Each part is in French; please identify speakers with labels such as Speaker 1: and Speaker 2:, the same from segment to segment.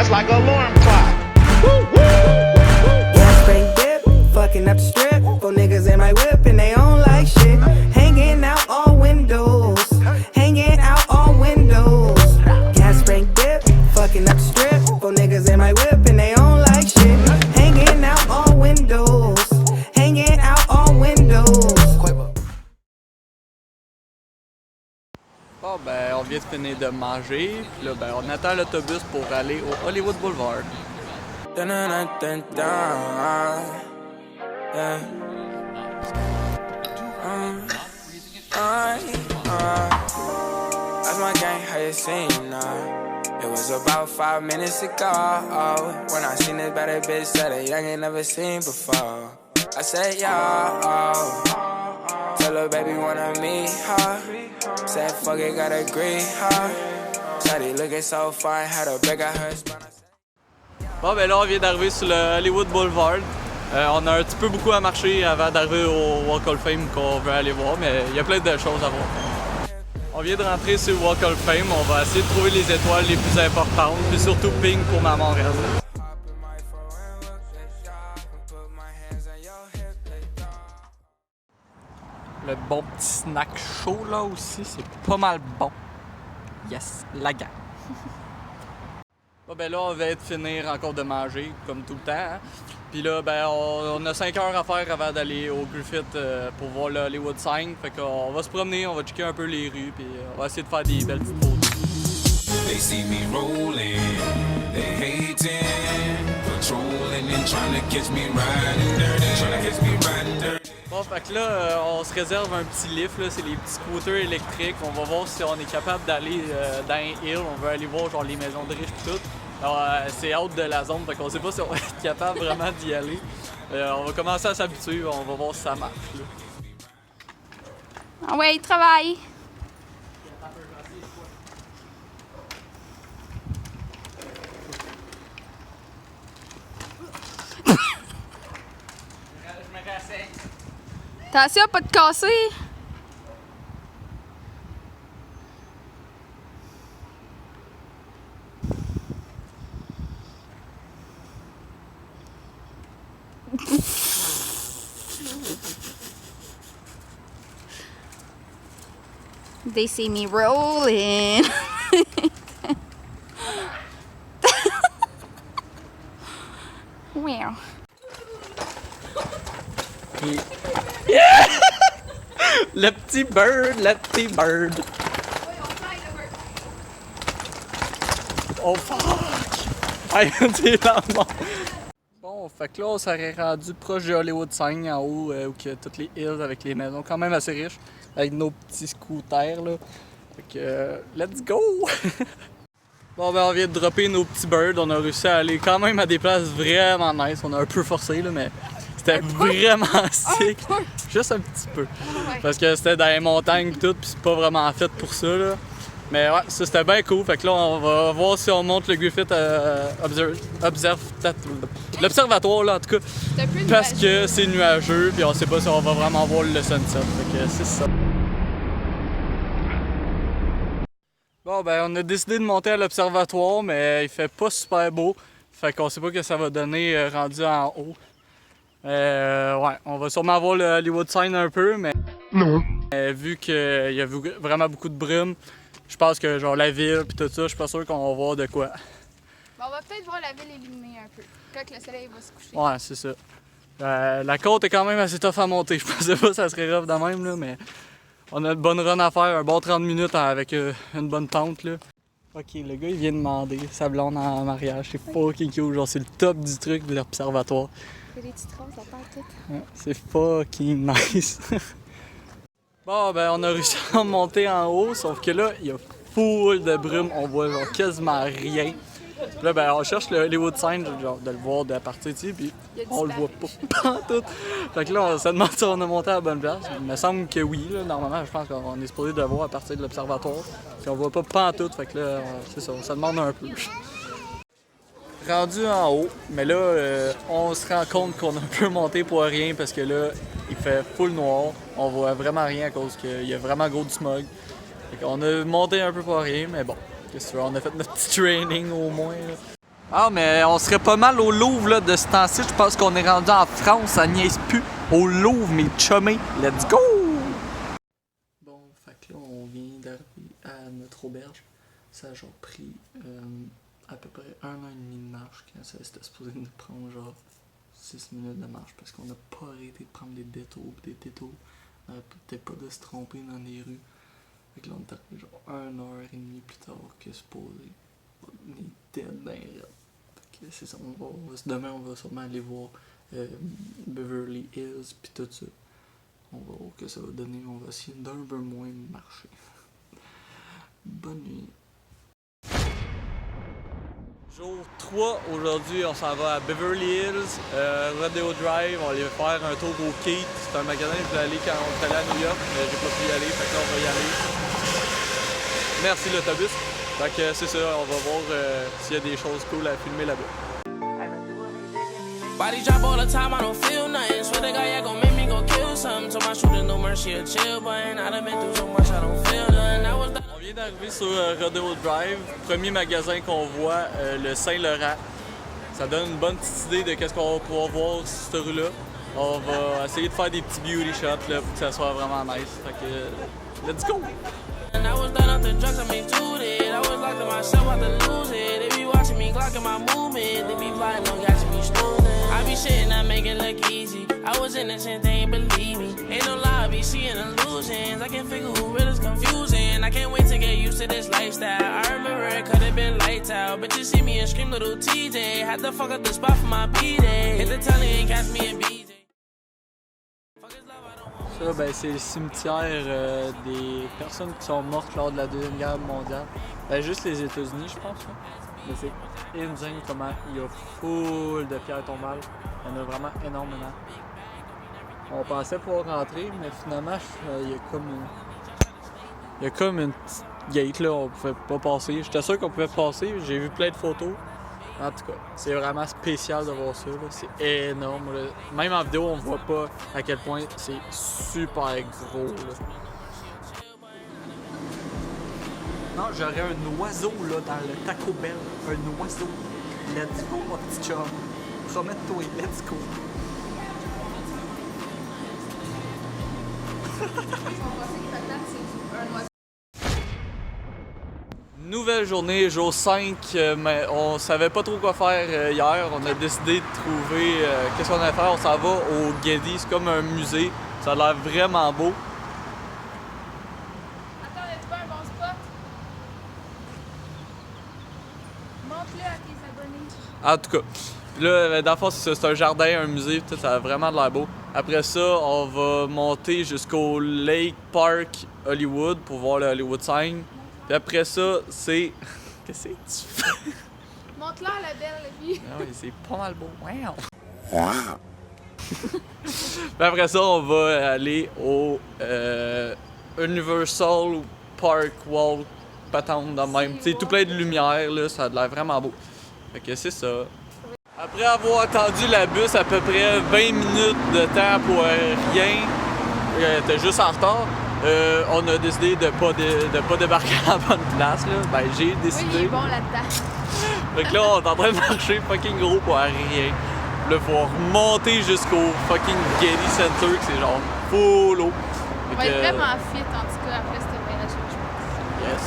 Speaker 1: That's like an alarm clock.
Speaker 2: Gas brake dip, fucking up the strip. For niggas in my whip and they don't like shit. Hanging out all windows. Hanging out all windows. Gas brake dip, fucking up the strip. For niggas in my whip and they don't like shit. Hanging out all windows. Hanging out all windows.
Speaker 3: Bon, ben, on vient de finir de manger, puis là, ben, on attend l'autobus pour aller au Hollywood Boulevard.
Speaker 2: That's my gang, how you seen now? It was about 5 minutes ago when I seen this better bitch that a young ain't never seen before. I said, yo, tell her baby wanna meet her. Said fuck it, gotta agree her. Shawty looking so fine, had a break at her spine.
Speaker 3: Bon, ben là, on vient d'arriver sur le Hollywood Boulevard. On a un petit peu beaucoup à marcher avant d'arriver au Walk of Fame qu'on veut aller voir, mais il y a plein de choses à voir. On vient de rentrer sur le Walk of Fame, on va essayer de trouver les étoiles les plus importantes, puis surtout Pink pour ma Montréal. Le bon petit snack chaud là aussi, c'est pas mal bon. Yes, la gang. Bon ben là, on va être finir encore de manger, comme tout le temps. Hein? Puis là, ben on a 5 heures à faire avant d'aller au Griffith pour voir le Hollywood Sign. Fait qu'on va se promener, on va checker un peu les rues, puis on va essayer de faire des belles petites photos.
Speaker 4: They see me rolling, they hating, patrolling and trying to catch me riding dirty, trying to catch me riding dirty.
Speaker 3: Bon, fait que là, on se réserve un petit lift, là, c'est les petits scooters électriques. On va voir si on est capable d'aller dans un hill. On veut aller voir genre les maisons de riches et tout. Alors, c'est out de la zone, fait qu'on sait pas si on va être capable vraiment d'y aller. On va commencer à s'habituer, on va voir si ça marche. Là.
Speaker 5: Ah ouais, travaille! Attention, pas de casser! They see me rolling. Wow.
Speaker 3: Yeah! Le petit bird, le petit bird. Oh fuck! Hey, c'est là mort. Bon, fait que là, on serait rendu proche de Hollywood Sign en haut, où il y a toutes les hills avec les maisons quand même assez riches, avec nos petits scooters là. Fait que, let's go! Bon, ben, on vient de dropper nos petits birds. On a réussi à aller quand même à des places vraiment nice. On a un peu forcé là, mais c'était vraiment sick. Juste un petit peu. Parce que c'était dans les montagnes et tout, pis c'est pas vraiment fait pour ça là. Mais ouais, ça c'était bien cool. Fait que là, on va voir si on monte le Griffith l'observatoire là en tout cas. Parce que c'est nuageux, puis on sait pas si on va vraiment voir le sunset. Fait que c'est ça. Bon, ben, on a décidé de monter à l'observatoire, mais il fait pas super beau. Fait qu'on sait pas que ça va donner rendu en haut. Ouais, on va sûrement voir le Hollywood Sign un peu, mais. Non. Vu qu'il y a vraiment beaucoup de brume, je pense que genre la ville pis tout ça, je suis pas sûr qu'on va voir de quoi.
Speaker 5: Bon, on va peut-être voir la ville illuminée un peu, quand le soleil va se coucher.
Speaker 3: Ouais, c'est ça. La côte est quand même assez tough à monter. Je pensais pas que ça serait rough de même, là, mais on a une bonne run à faire, un bon 30 minutes avec une bonne pente, là. Ok, le gars, il vient de demander sa blonde en mariage. C'est fucking cute, genre c'est le top du truc de l'observatoire.
Speaker 5: Il y a des petites roses à part toutes.
Speaker 3: Ouais, c'est fucking nice. Bon, ben, on a réussi à monter en haut, sauf que là, il y a full de brume, on voit genre quasiment rien. Puis là, ben, on cherche le Hollywood Sign, genre de le voir de partir ici, puis on le voit pas tout. Fait que là, on se demande si on a monté à la bonne place. Il me semble que oui, là. Normalement, je pense qu'on est supposé de le voir à partir de l'observatoire. Puis on voit pas pantoute, fait que là, c'est ça, on se demande un peu. Rendu en haut, mais là, on se rend compte qu'on a un peu monté pour rien parce que là, il fait full noir. On voit vraiment rien à cause qu'il y a vraiment gros du smog. Fait qu'on a monté un peu pour rien, mais bon, qu'est-ce que tu veux, on a fait notre petit training au moins. Là. Ah, mais on serait pas mal au Louvre là, de ce temps-ci. Je pense qu'on est rendu en France, ça niaise plus. Au Louvre, mes chummés. Let's go! Bon, fait que là, on vient d'arriver à notre auberge. Ça a genre pris à peu près 1 an et demi de marche quand ça c'était supposé nous prendre genre 6 minutes de marche parce qu'on n'a pas arrêté de prendre des détours. On n'arrête peut-être pas de se tromper dans les rues. Fait que là, on est arrivé genre 1h30 plus tard que supposé. On est dead ben raide. Fait que c'est ça, demain on va sûrement aller voir Beverly Hills pis tout ça. On va voir ce que ça va donner, on va essayer d'un peu moins marcher. Bonne nuit. Jour 3, aujourd'hui on s'en va à Beverly Hills, Rodeo Drive, on va aller faire un tour au Keith. C'est un magasin que je voulais aller quand on est allé à New York, mais j'ai pas pu y aller, fait que là on va y aller. Merci l'autobus. Fait que c'est ça, on va voir s'il y a des choses cool à filmer là-bas.
Speaker 1: Body drop all the time, I don't feel nothing. Swear to God, yeah, gon' make me go kill something. Told my shooter no mercy, a chill button. I done been through so much, I don't feel nothing. That was the...
Speaker 3: On vient d'arriver sur Rodeo Drive, premier magasin qu'on voit, le Saint-Laurent. Ça donne une bonne petite idée de qu'est-ce qu'on va pouvoir voir sur cette rue-là. On va essayer de faire des petits beauty shots là, pour que ça soit vraiment nice. Fait que, let's go!
Speaker 1: And I was done off the drugs, I mean, do it. I was locked in myself, about to lose it. They be watching me, clocking my movement. They be plotting on guys to be snoozing. I be shitting, I make it look easy. I was innocent, they ain't believe me. Ain't no lie, I be seeing illusions. I can't figure who real is confusing. I can't wait to get used to this lifestyle. I remember it could've been lights out. Bitches see me and scream little TJ. Had to fuck up the spot for my B-Day. Hit the telly and catch me in BJ.
Speaker 3: Ça, ben, c'est le cimetière des personnes qui sont mortes lors de la Deuxième Guerre mondiale. Ben, juste les États-Unis, je pense. Hein. Mais c'est insane comment il y a full de pierres tombales. Il y en a vraiment énormément. On pensait pouvoir rentrer, mais finalement, il y a comme une petite gate là, on pouvait pas passer. J'étais sûr qu'on pouvait passer, j'ai vu plein de photos. En tout cas, c'est vraiment spécial de voir ça, c'est énorme. Là. Même en vidéo, on voit pas à quel point c'est super gros. Là. Non, j'aurais un oiseau là, dans le Taco Bell. Un oiseau. Let's go, mon petit chum. Promets-toi, let's go. Nouvelle journée, jour 5, mais on savait pas trop quoi faire hier. On a décidé de trouver qu'est-ce qu'on allait faire. On s'en va au Getty, c'est comme un musée. Ça a l'air vraiment beau.
Speaker 5: Attends, y'a-tu pas un bon spot? Montre-le à tes abonnés.
Speaker 3: En tout cas, là, dans le fond, c'est un jardin, un musée, tout, ça a vraiment de l'air beau. Après ça, on va monter jusqu'au Lake Park Hollywood pour voir le Hollywood Sign. Puis après ça, c'est... Qu'est-ce que tu fais?
Speaker 5: Montre-le à la belle, lui.
Speaker 3: Ah oui, c'est pas mal beau. Wow! Puis après ça, on va aller au Universal Park Walk, patente dans même. Tu sais, tout plein de lumière, là, ça a l'air vraiment beau. Fait que c'est ça. Après avoir attendu la bus à peu près 20 minutes de temps pour rien, t'es juste en retard. On a décidé de pas débarquer à la bonne place. Là. Ben, j'ai décidé.
Speaker 5: Oui, il est bon là-dedans.
Speaker 3: Fait que là, on est en train de marcher fucking gros pour rien. Là, faut remonter jusqu'au fucking Getty Center, que c'est genre full eau.
Speaker 5: On va être vraiment fit en tout cas après cette voyage, je pense.
Speaker 3: Yes.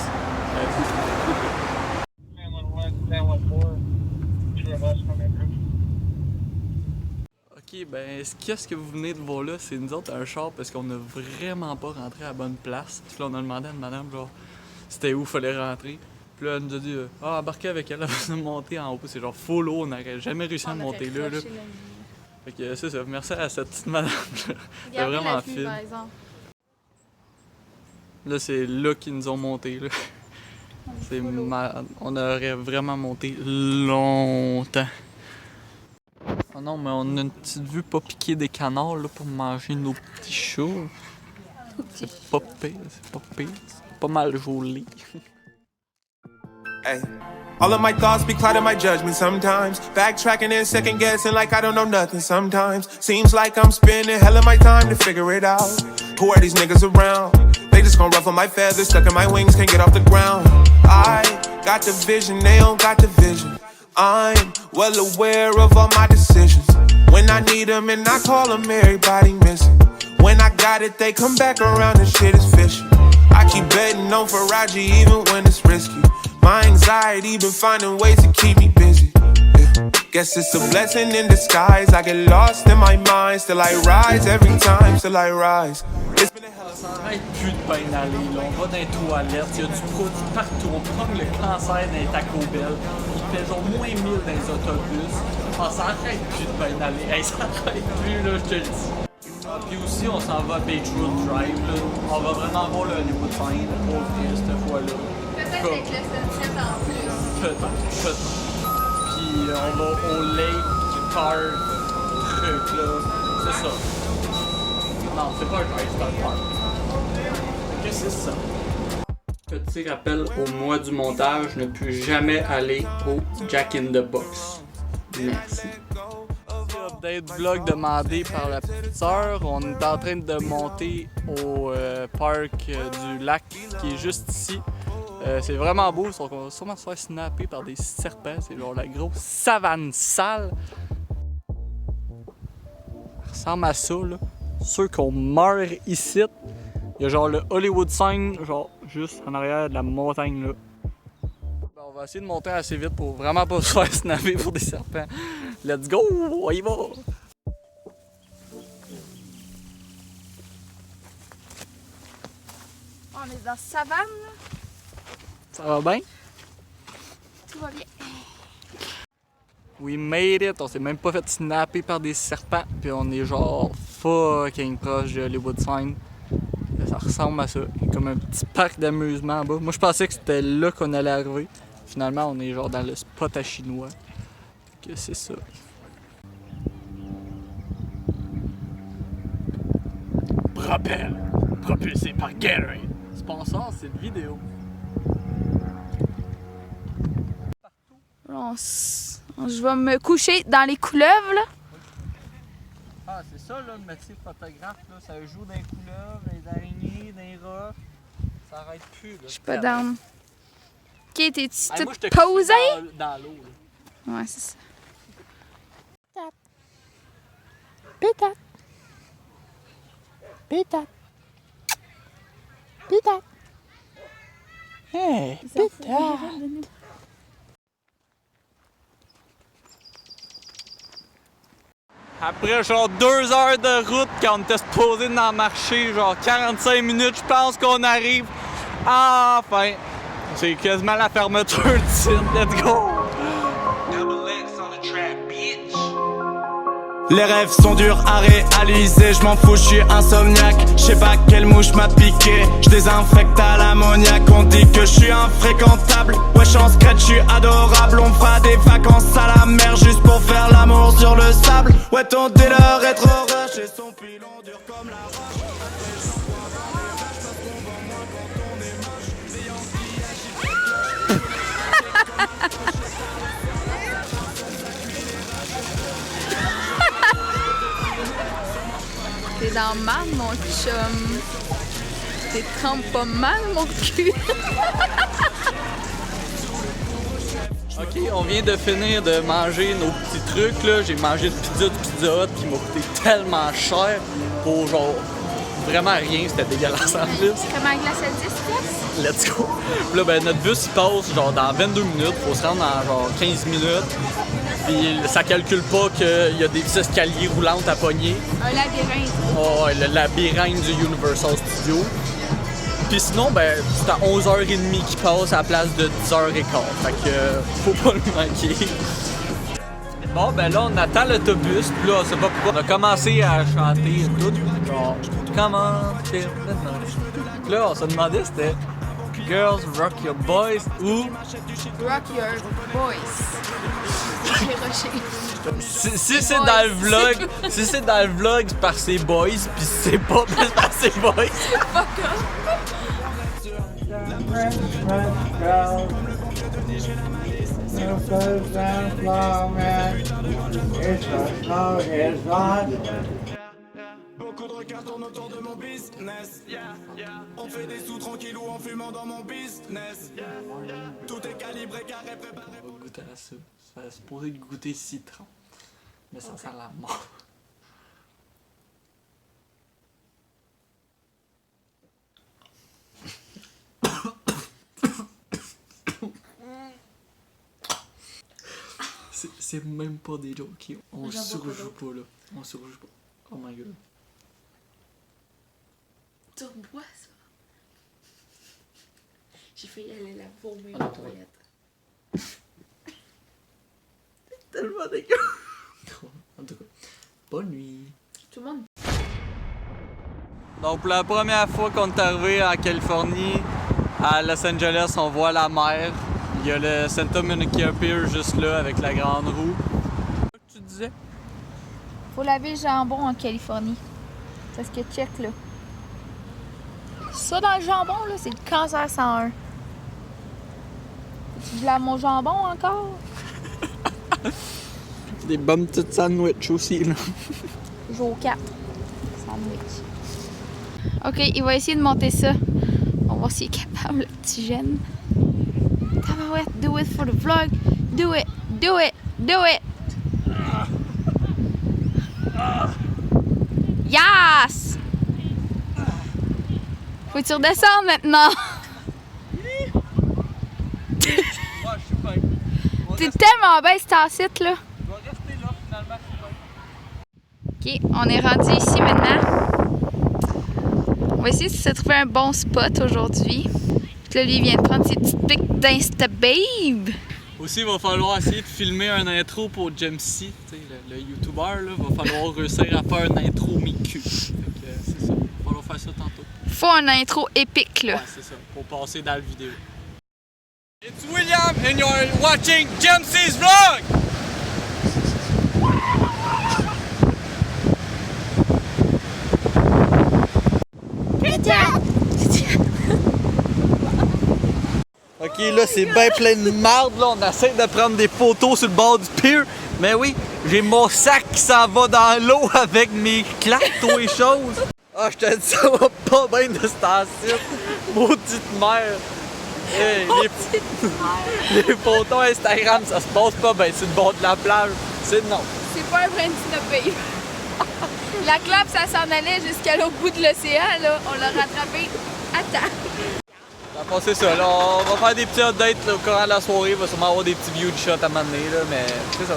Speaker 3: Ok, ben, qu'est-ce que vous venez de voir là? C'est nous autres un char parce qu'on a vraiment pas rentré à la bonne place. Puis là, on a demandé à une madame, genre, c'était où il fallait rentrer. Puis là, elle nous a dit, embarquez avec elle, elle va nous monter en haut. C'est genre full haut, on n'aurait jamais réussi à monter là. Fait que c'est ça, merci à cette petite madame-là. C'est vraiment fine. Là, c'est là qu'ils nous ont monté, là. C'est malade. On aurait vraiment monté longtemps. Oh non, mais on a une petite vue pas piquer des canards là, pour manger nos petits chats. C'est pas pire, c'est pas pire. C'est pas mal joli.
Speaker 6: Hey. All of my thoughts be clouding my judgment sometimes. Backtracking and second guessing like I don't know nothing sometimes. Seems like I'm spending hell of my time to figure it out. Who are these niggas around? They just gon' ruffle my feathers, stuck in my wings, can't get off the ground. I got the vision, they don't got the vision. I'm well aware of all my decisions. When I need them and I call them, everybody missing. When I got it, they come back around and shit is fishy. I keep betting on Ferrari even when it's risky. My anxiety been finding ways to keep me busy. Yeah. Guess it's a blessing in disguise. I get lost in my mind, still I rise every time, still I rise. It's been a hell of
Speaker 3: Ça n'arrête plus de bien aller, là. On va dans les toilettes, il y a du produit partout. On prend le cancer dans les Taco Bell. Il fait genre moins 1000 dans les autobus. Ah, ça n'arrête plus de bien aller. Hey, ça n'arrête plus, là, je te le dis. Ah, puis aussi, on s'en va à Beachwood Drive, là. On va vraiment voir le Hollywood Sign pour ouvrir cette fois-là.
Speaker 5: Peut-être avec le sunset en plus.
Speaker 3: Peut-être. Puis on va au Lake Park, truc, là. C'est ça. Non, c'est pas un drive, c'est un park. Qu'est-ce que c'est ça? Petit rappel au mois du montage, ne plus jamais aller au Jack in the Box. Merci. Update vlog demandé par la petite sœur. On est en train de monter au parc du lac qui est juste ici. C'est vraiment beau, on va sûrement se faire snapper par des serpents. C'est genre la grosse savane sale. Ça ressemble à ça, là. Ceux qu'on meurt ici, il y a genre le Hollywood Sign, genre juste en arrière de la montagne là. Ben, on va essayer de monter assez vite pour vraiment pas se faire snapper pour des serpents. Let's go, on y va!
Speaker 5: On est dans la savane, là.
Speaker 3: Ça va bien?
Speaker 5: Tout va bien.
Speaker 3: We made it, on s'est même pas fait snapper par des serpents, puis on est genre fucking proche de Hollywood Sign. Ça ressemble à ça, il y a comme un petit parc d'amusement en bas. Moi je pensais que c'était là qu'on allait arriver. Finalement on est genre dans le spot à chinois. Que c'est ça. Propel, propulsé par Gatorade. Sponsor cette vidéo.
Speaker 5: Je vais me coucher dans les couleuvres, là.
Speaker 3: Ah, c'est ça, là, le métier de photographe, là. Ça joue dans les couleuvres, dans les araignées, dans les roches. Ça arrête plus, là.
Speaker 5: Je suis pas down. Ok, t'es-tu
Speaker 3: Hey, moi,
Speaker 5: toute
Speaker 3: j'étais couché
Speaker 5: posée?
Speaker 3: dans l'eau, là.
Speaker 5: Ouais, c'est ça. Pétate. Pétate. Pétate.
Speaker 3: Hey, pétard! Après genre 2 heures de route, quand on était supposé d'en marcher, genre 45 minutes, je pense qu'on arrive. Enfin! C'est quasiment la fermeture du site. Let's go!
Speaker 7: Les rêves sont durs à réaliser, je m'en fous, je suis insomniaque. Je sais pas quelle mouche m'a piqué, je désinfecte à l'ammoniaque. On dit que je suis infréquentable, wesh en scratch, je suis adorable. On fera des vacances à la mer juste pour faire l'amour sur le sable. Ouais, ton dealer est trop rush et son pilon dur comme la roche.
Speaker 5: T'es dans le mal, mon chum. T'es trempe pas mal, mon cul.
Speaker 3: Ok, on vient de finir de manger nos petits trucs là. J'ai mangé une pizza de Pizza Hut qui m'a coûté tellement cher pour genre vraiment rien, c'était dégueulasse en plus.
Speaker 5: Comment un glace à 10 pièces?
Speaker 3: Let's go! Puis là, ben, notre bus il passe genre dans 22 minutes, faut se rendre dans genre 15 minutes. Puis ça calcule pas qu'il y a des petits escaliers roulants à pogner.
Speaker 5: Un labyrinthe.
Speaker 3: Oh, le labyrinthe du Universal Studios. Puis sinon, ben, c'est à 11h30 qui passe à la place de 10h15. Fait que faut pas le manquer. Bon, ben là, on attend l'autobus. Puis là, on sait pas pourquoi. On a commencé à chanter tout. Genre, comment? Puis là, on se demandait c'était Girls Rock Your Boys ou
Speaker 5: Rock Your Voice. J'ai rushé.
Speaker 3: si c'est dans le vlog, si c'est dans le vlog, c'est par ses boys, puis si c'est pas, c'est par ses boys.
Speaker 5: Fuck off.
Speaker 7: requins tournent autour de mon business. On fait des sous tranquillou en fumant dans mon business. Tout est calibré, carré, préparé.
Speaker 3: On va goûter à ça. Ça va supposé goûter citron. Mais ça sent la mort. C'est même pas des jokes. On surjoue pas là. On surjoue pas. Oh my god.
Speaker 5: Tu rebois ça? J'ai failli aller la vomir aux toilettes.
Speaker 3: C'est tellement dégueu. En tout cas, bonne nuit.
Speaker 5: Tout le monde.
Speaker 3: Donc pour la première fois qu'on est arrivé en Californie, à Los Angeles, on voit la mer. Il y a le Santa Monica Pier juste là avec la grande roue. Qu'est-ce que tu disais?
Speaker 5: Faut laver le jambon en Californie. Parce que check là. Ça dans le jambon là, c'est le cancer 101. Tu lave mon jambon encore?
Speaker 3: Des bonnes petites sandwichs aussi là.
Speaker 5: Jour 4. Sandwich. Ok, il va essayer de monter ça. On va voir s'il est capable, le petit jeune. Tabarouette, do it for the vlog. Do it, do it, do it. Yes! Faut que tu redescendes maintenant. T'es tellement belle cet site là.
Speaker 3: Je vais rester là finalement.
Speaker 5: Ok, on est rendu ici maintenant. On va essayer de se trouver un bon spot aujourd'hui. Puis là, lui, il vient de prendre ses petites pics d'Insta-Babe.
Speaker 3: Aussi, il va falloir essayer de filmer un intro pour Jamesy, le YouTuber. Il va falloir réussir à faire un intro mi-cul. C'est ça. Il va falloir faire ça tantôt.
Speaker 5: Faut un intro épique là.
Speaker 3: Ouais, c'est ça. Pour passer dans la vidéo. It's William and you're watching James's vlog! Ok, là c'est bien plein de marde, là. On essaie de prendre des photos sur le bord du pier. Mais oui, j'ai mon sac qui s'en va dans l'eau avec mes claques, tout et choses. Ah, je te dis, ça va pas bien de ce temps-ci. Maudite mère. Hey, les photos Instagram, ça se passe pas bien sur le bord de la plage. C'est non.
Speaker 5: C'est pas un vrai Babe. La clap, ça s'en allait jusqu'à l'autre bout de l'océan là. On l'a rattrapé à temps.
Speaker 3: Ça va passer ça, là. On va faire des petits updates là, au courant de la soirée. Il va sûrement avoir des petits views de shot à m'amener, là, mais c'est ça.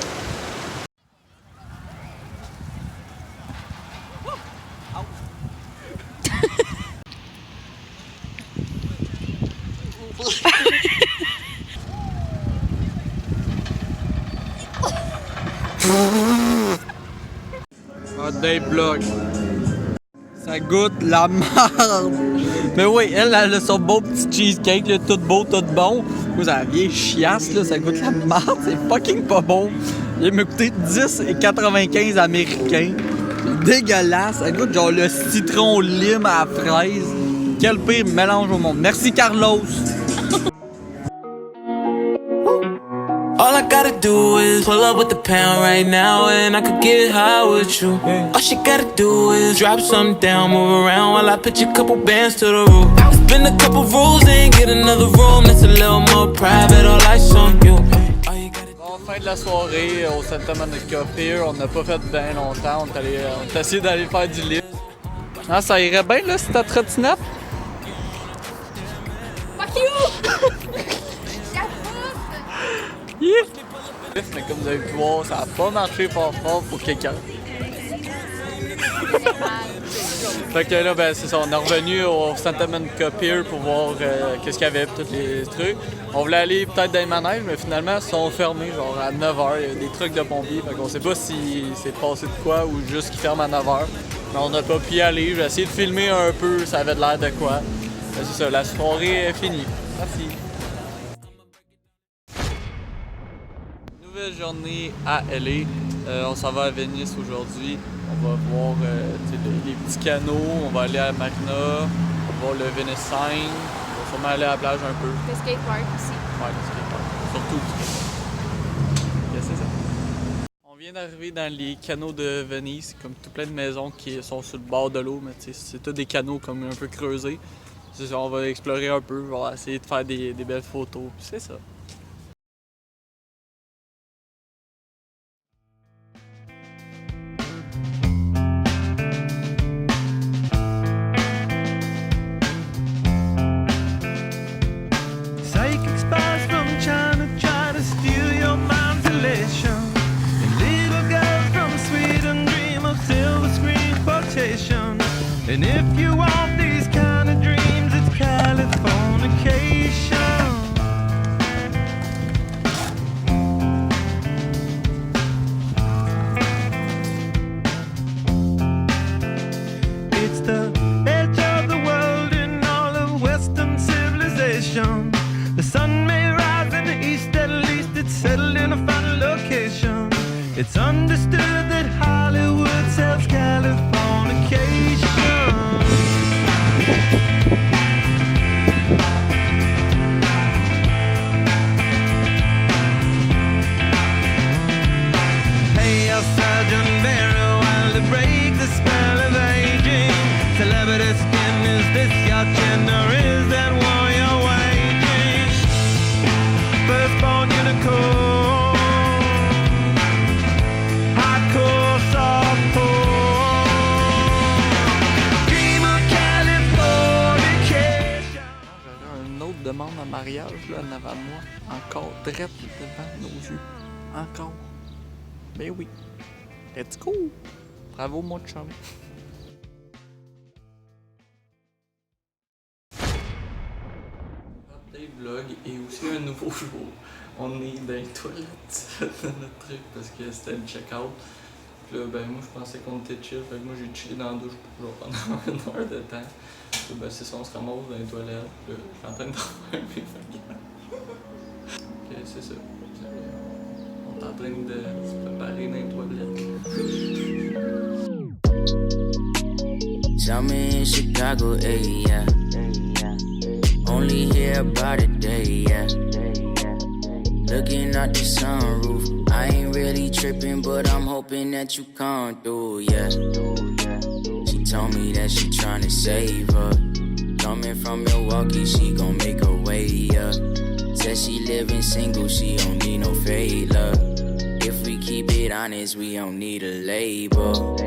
Speaker 3: Hot Day Vlog. Ça goûte la merde. Mais oui, elle a son beau petit cheesecake, là, tout beau, tout bon. Moi, ça vieille chiasse, là, ça goûte la merde. C'est fucking pas bon. Il m'a coûté 10,95 américains. C'est dégueulasse. Ça goûte genre le citron lime à la fraise. Quel pire mélange au monde. Merci, Carlos.
Speaker 1: All I gotta do is pull up with the pound right now, and I could get high with you. All she gotta do is drop something down, move around while I pitch a couple bands to the roof. Spin a couple rules and get another room that's a little more private. All eyes on you.
Speaker 3: Bon, fin de la soirée au Santa Monica Pier. On n'a pas fait bien longtemps. On a essayé d'aller faire du lit. Ah, ça irait bien là, si ta trottinette.
Speaker 5: Fuck you!
Speaker 3: Yeah. Mais comme vous avez pu voir, ça n'a pas marché fort pour quelqu'un. Fait que là, ben c'est ça, on est revenu au Santa Monica Pier pour voir qu'est-ce qu'il y avait, tous les trucs. On voulait aller peut-être dans les manèges, mais finalement, ils sont fermés, genre à 9h. Il y a des trucs de pompiers, fait qu'on sait pas si c'est passé de quoi ou juste qu'ils ferment à 9h. Mais on n'a pas pu y aller. J'ai essayé de filmer un peu, ça avait l'air de quoi. Ben, c'est ça, la soirée est finie. Merci. Nouvelle journée à LA. On s'en va à Venice aujourd'hui. On va voir les petits canaux. On va aller à Marina. On va voir le Venice Sign. On va sûrement aller à la plage un peu.
Speaker 5: Le skatepark aussi.
Speaker 3: Ouais, le skatepark. Surtout le skatepark. Yeah, c'est ça. On vient d'arriver dans les canaux de Venise, comme tout plein de maisons qui sont sur le bord de l'eau, mais c'est tous des canaux comme un peu creusés. C'est ça, on va explorer un peu, on va essayer de faire des belles photos, c'est ça.
Speaker 8: Psychic spies from China try to steal your mind's elation. And little girls from Sweden dream of silver screen quotation. And if you want these kind of dreams, it's Californication. It's the edge of the world in all of Western civilization. The sun may rise in the east, at least it's settled in a final location. It's understood that Hollywood sells Californication. Hey, your surgeon very well to break the spell of aging. Celebrity skin, is this your gender? Is that war you're waging? Firstborn unicorn, hardcore, softcore. Dream of Californication.
Speaker 3: J'aurais une autre demande en mariage là, en avant de moi, encore direct devant nos yeux, encore. Ben oui, let's go! Bravo mon chum! Update vlog et aussi un nouveau jour. On est dans les toilettes de notre truc parce que c'était le check-out. Puis là, ben moi je pensais qu'on était chill, fait que moi j'ai chillé dans la douche genre pendant une heure de temps. Puis ben c'est ça, on se ramasse dans les toilettes. Puis là, je suis en train de faire mes fucking. Ok, c'est ça. On est en train de se préparer dans les toilettes.
Speaker 9: Tell me in Chicago, yeah. Only hear about it day, yeah. Looking out the sunroof, I ain't really tripping, but I'm hoping that you come through, yeah. She told me that she tryna save her. Coming from Milwaukee, she gon' make her way, yeah. Said she living single, she don't need no favor. If we keep it honest, we don't need a label.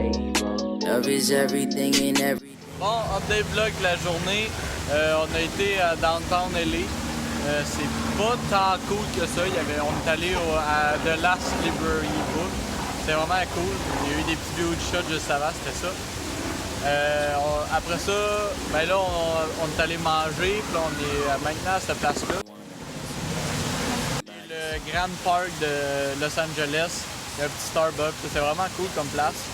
Speaker 9: Love is everything in every.
Speaker 3: Bon, update vlog de la journée. On a été à Downtown LA. C'est pas tant cool que ça. On est allé à The Last Library Book. C'était vraiment cool. Il y a eu des petits vidéos de shots juste avant, c'était ça. Après ça, ben là, on est allé manger. Puis là, on est maintenant à cette place-là. Le Grand Park de Los Angeles. Il y a un petit Starbucks. C'est vraiment cool comme place.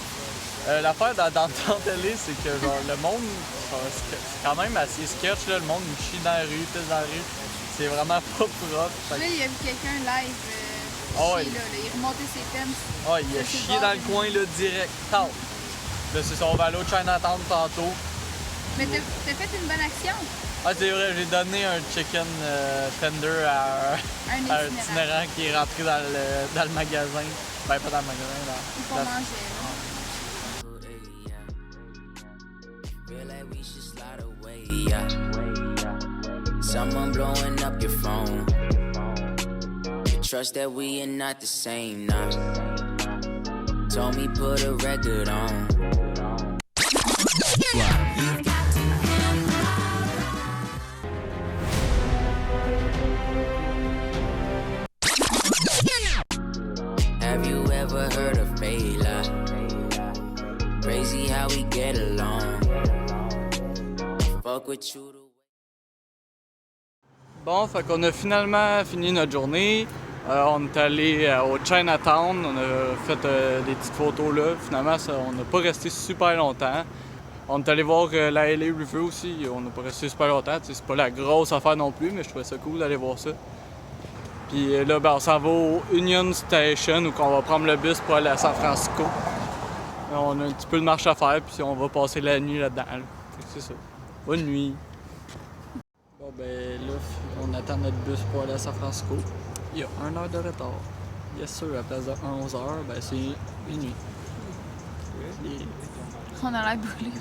Speaker 3: L'affaire dans Downtown LA, c'est que genre, le monde, c'est quand même assez sketch, là. Le monde il chie dans la rue, pisse dans la rue. C'est vraiment pas propre.
Speaker 5: Là, il y a vu quelqu'un live chier, là, il remontait ses thèmes.
Speaker 3: Ah, il a chié dans le coin, là, direct. Là, c'est ça, on va aller au Chinatown tantôt.
Speaker 5: Mais t'as fait une bonne action.
Speaker 3: Ah, c'est vrai, j'ai donné un chicken tender à un itinérant qui est rentré dans le magasin. Ben, pas dans le magasin, là.
Speaker 5: Il faut manger, là.
Speaker 9: Yeah. Someone blowing up your phone. You trust that we are not the same now. Told me put a record on. Have you ever heard of Bayla? Crazy how we get along. Fuck with you.
Speaker 3: Bon, fait qu'on a finalement fini notre journée. On est allé au Chinatown, on a fait des petites photos là. Finalement, ça, on n'a pas resté super longtemps. On est allé voir la LA River aussi, on n'a pas resté super longtemps. C'est pas la grosse affaire non plus, mais je trouvais ça cool d'aller voir ça. Puis là, ben, on s'en va au Union Station où on va prendre le bus pour aller à San Francisco. On a un petit peu de marche à faire, puis on va passer la nuit là-dedans. Là. C'est ça. Bonne nuit. Bon ben là, on attend notre bus pour aller à San Francisco. Il y a 1 heure de retard. Yes sûr, à la place de 11h, ben c'est minuit.
Speaker 5: On a l'air brûlé.